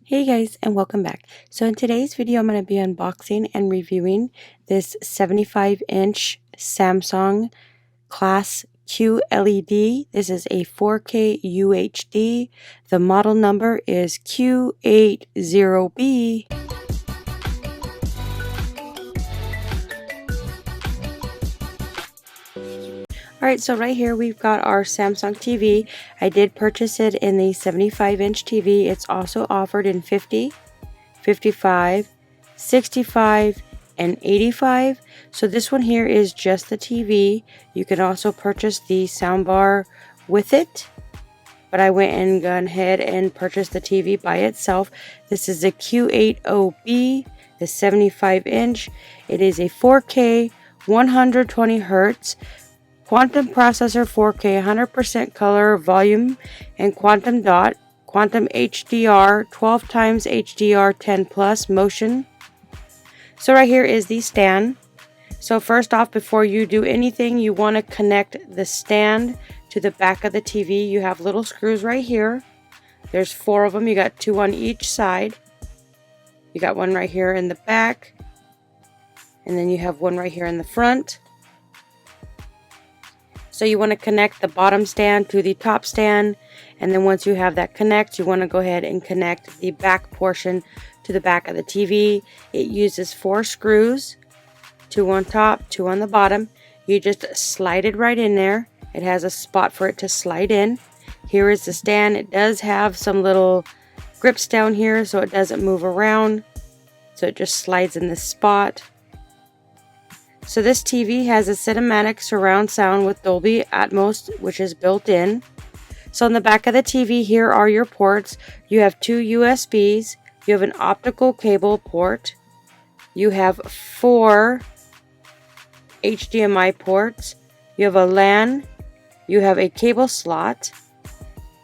Hey guys, and welcome back. So in today's video I'm going to be unboxing and reviewing this 75-inch Samsung class QLED. This is a 4K UHD. The model number is Q80B. Alright, so right here we've got our Samsung TV. I did purchase it in the 75-inch TV. It's also offered in 50, 55, 65, and 85. So this one here is just the TV. You can also purchase the soundbar with it. But I went and gone ahead and purchased the TV by itself. This is the Q80B, the 75-inch. It is a 4K, 120 Hertz. Quantum processor, 4K, 100% color, volume, and quantum dot, quantum HDR, 12 times HDR 10 plus motion. So right here is the stand. So first off, before you do anything, you want to connect the stand to the back of the TV. You have little screws right here. There's 4 of them. You got 2 on each side. You got one right here in the back. And then you have one right here in the front. So you want to connect the bottom stand to the top stand, and then once you have that connect, you want to go ahead and connect the back portion to the back of the TV. It uses 4 screws, 2 on top, 2 on the bottom. You just slide it right in there. It has a spot for it to slide in. Here is the stand. It does have some little grips down here so it doesn't move around. So it just slides in this spot. So this TV has a cinematic surround sound with Dolby ATMOS, which is built in. So on the back of the TV, here are your ports. You have 2 USBs. You have an optical cable port. You have 4 HDMI ports. You have a LAN. You have a cable slot.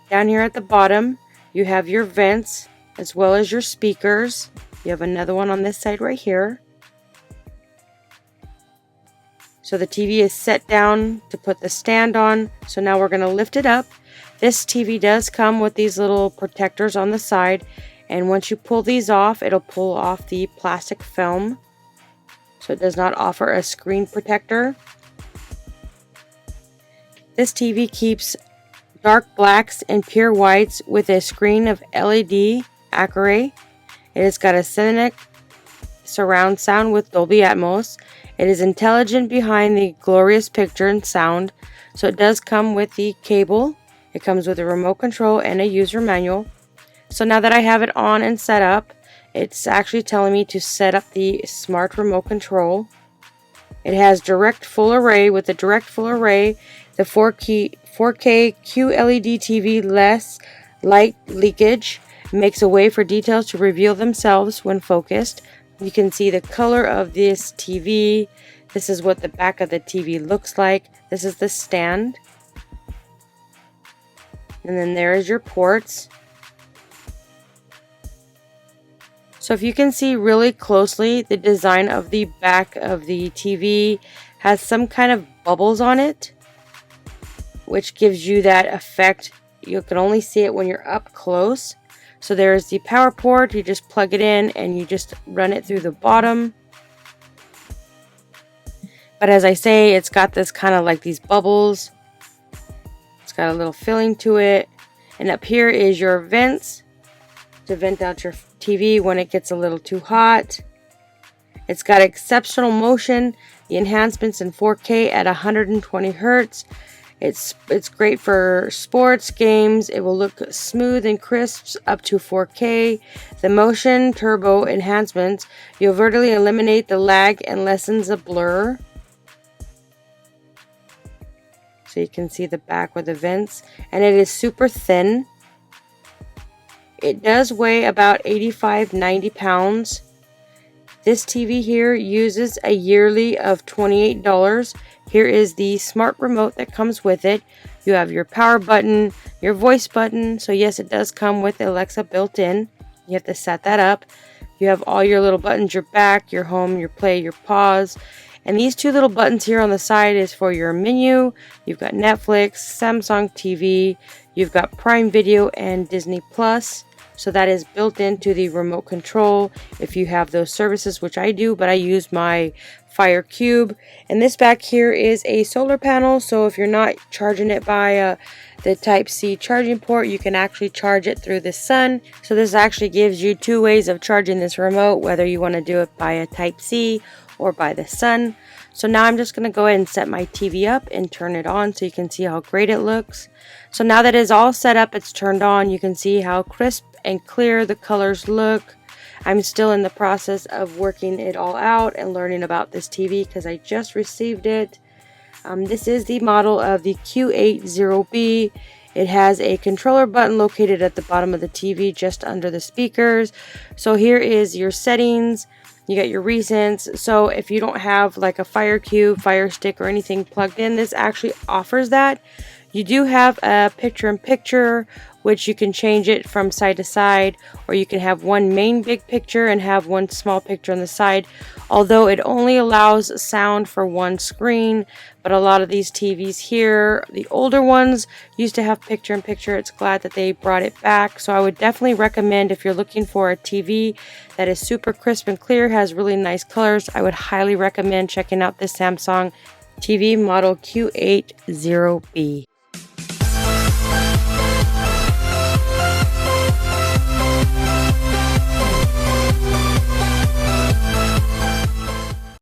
Down here at the bottom, you have your vents as well as your speakers. You have another one on this side right here. So the TV is set down to put the stand on. So now we're going to lift it up. This TV does come with these little protectors on the side. And once you pull these off, it'll pull off the plastic film. So it does not offer a screen protector. This TV keeps dark blacks and pure whites with a screen of LED Accuray. It has got a cinematic surround sound with Dolby Atmos. It is intelligent behind the glorious picture and sound. So it does come with the cable. It comes with a remote control and a user manual. So now that I have it on and set up, it's actually telling me to set up the smart remote control. It has direct full array. With the direct full array, the 4K QLED TV less light leakage makes a way for details to reveal themselves when focused. You can see the color of this TV. This is what the back of the TV looks like. This is the stand. And then there's your ports. So if you can see really closely, the design of the back of the TV has some kind of bubbles on it, which gives you that effect. You can only see it when you're up close. So there's the power port. You just plug it in and you just run it through the bottom. But as I say, it's got this kind of like these bubbles. It's got a little filling to it. And up here is your vents to vent out your TV when it gets a little too hot. It's got exceptional motion. The enhancements in 4K at 120 Hertz. It's great for sports, games. It will look smooth and crisp up to 4K. The motion turbo enhancements, you overtly eliminate the lag and lessens the blur. So you can see the back with the vents. And it is super thin. It does weigh about 85-90 pounds. This TV here uses a yearly of $28. Here is the smart remote that comes with it. You have your power button, your voice button. So yes, it does come with Alexa built in. You have to set that up. You have all your little buttons, your back, your home, your play, your pause. And these 2 little buttons here on the side is for your menu. You've got Netflix, Samsung TV. You've got Prime Video and Disney Plus. So that is built into the remote control if you have those services, which I do, but I use my Fire Cube. And this back here is a solar panel, so if you're not charging it by the Type-C charging port, you can actually charge it through the sun. So this actually gives you two ways of charging this remote, whether you want to do it by a Type-C or by the sun. So now I'm just going to go ahead and set my TV up and turn it on so you can see how great it looks. So now that it's all set up, it's turned on, you can see how crisp and clear the colors look. I'm still in the process of working it all out and learning about this TV because I just received it. This is the model of the Q80B. It has a controller button located at the bottom of the TV just under the speakers. So here is your settings. You got your recents. So if you don't have like a Fire Cube, Fire Stick, or anything plugged in, this actually offers that. You do have a picture-in-picture, which you can change it from side to side, or you can have one main big picture and have one small picture on the side, although it only allows sound for one screen. But a lot of these TVs here, the older ones, used to have picture-in-picture. It's glad that they brought it back. So I would definitely recommend, if you're looking for a TV that is super crisp and clear, has really nice colors, I would highly recommend checking out this Samsung TV model Q80B.